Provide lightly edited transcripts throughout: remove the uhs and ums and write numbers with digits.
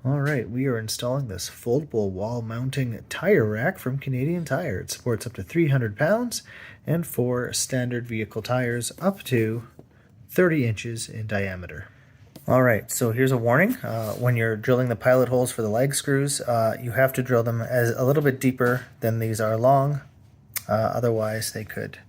All right, we are installing this foldable wall mounting tire rack from Canadian Tire. It supports up to 300 pounds and 4 standard vehicle tires up to 30 inches in diameter. All right, so here's a warning. When you're drilling the pilot holes for the leg screws, you have to drill them as a little bit deeper than these are long. Otherwise, they could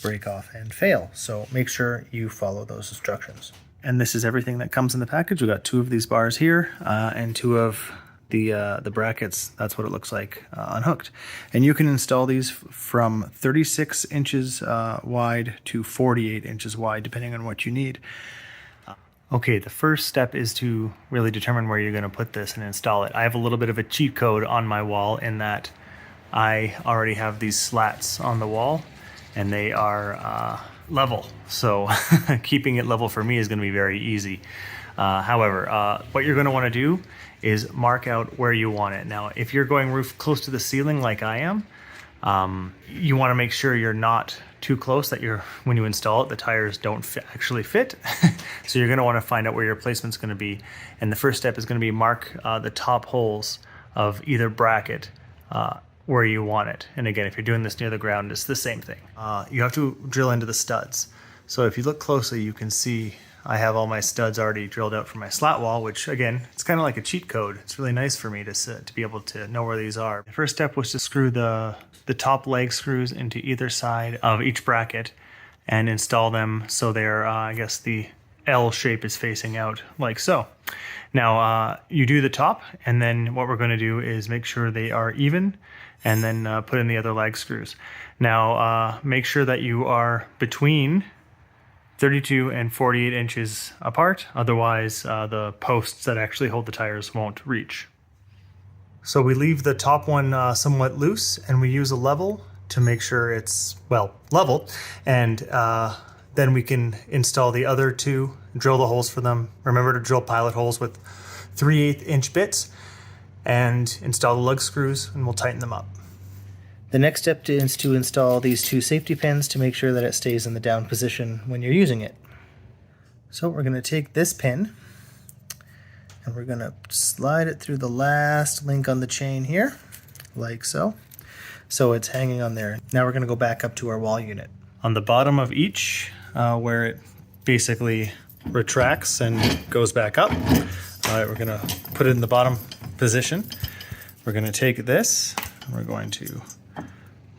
break off and fail. So make sure you follow those instructions. And this is everything that comes in the package. We got 2 of these bars here and 2 of the brackets. That's what it looks like unhooked. And you can install these from 36 inches wide to 48 inches wide, depending on what you need. Okay, the first step is to really determine where you're going to put this and install it. I have a little bit of a cheat code on my wall in that I already have these slats on the wall and they are level. So keeping it level for me is going to be very easy. However, what you're going to want to do is mark out where you want it. Now, if you're going roof close to the ceiling like I am, you want to make sure you're not too close, that when you install it, the tires don't actually fit. So you're going to want to find out where your placement's going to be. And the first step is going to be mark the top holes of either bracket where you want it. And again, if you're doing this near the ground, it's the same thing. You have to drill into the studs. So if you look closely, you can see I have all my studs already drilled out for my slat wall, which again, it's kind of like a cheat code. It's really nice for me to be able to know where these are. The first step was to screw the top leg screws into either side of each bracket and install them so they're, I guess the L shape is facing out like so. Now you do the top, and then what we're going to do is make sure they are even and then put in the other leg screws. Now make sure that you are between 32 and 48 inches apart, otherwise the posts that actually hold the tires won't reach. So we leave the top one somewhat loose, and we use a level to make sure it's, well, level, and then we can install the other 2, drill the holes for them. Remember to drill pilot holes with 3/8 inch bits, and install the lug screws, and we'll tighten them up. The next step is to install these 2 safety pins to make sure that it stays in the down position when you're using it. So we're going to take this pin and we're going to slide it through the last link on the chain here, like so. So it's hanging on there. Now we're going to go back up to our wall unit. On the bottom of each, where it basically retracts and goes back up, we're going to put it in the bottom position. We're going to take this and we're going to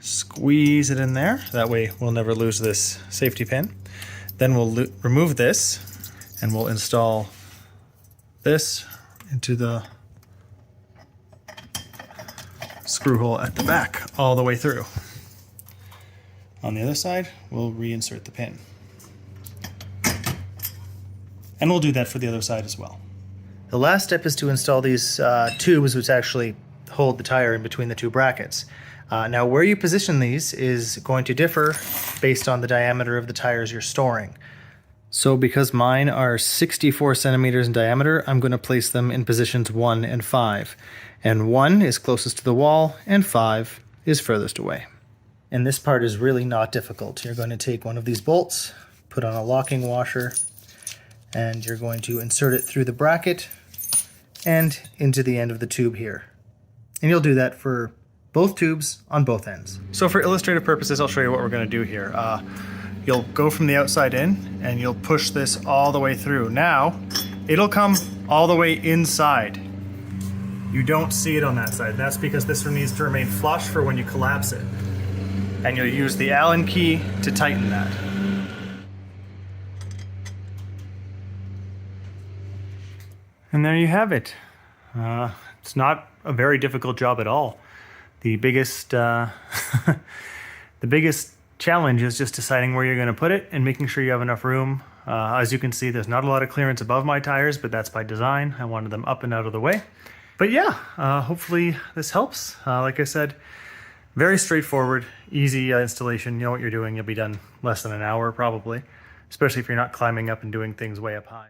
squeeze it in there. That way we'll never lose this safety pin. Then we'll remove this and we'll install this into the screw hole at the back all the way through. On the other side, we'll reinsert the pin. And we'll do that for the other side as well. The last step is to install these tubes which actually hold the tire in between the 2 brackets. Now where you position these is going to differ based on the diameter of the tires you're storing. So because mine are 64 centimeters in diameter, I'm going to place them in positions 1 and 5. And 1 is closest to the wall and 5 is furthest away. And this part is really not difficult. You're going to take one of these bolts, put on a locking washer, and you're going to insert it through the bracket and into the end of the tube here. And you'll do that for both tubes on both ends. So for illustrative purposes, I'll show you what we're going to do here. You'll go from the outside in and you'll push this all the way through. Now, it'll come all the way inside. You don't see it on that side. That's because this one needs to remain flush for when you collapse it. And you'll use the Allen key to tighten that. And there you have it. It's not a very difficult job at all. The biggest challenge is just deciding where you're going to put it and making sure you have enough room. As you can see, there's not a lot of clearance above my tires, but that's by design. I wanted them up and out of the way. But yeah, hopefully this helps. Like I said, very straightforward, easy installation. You know what you're doing. You'll be done less than an hour probably, especially if you're not climbing up and doing things way up high.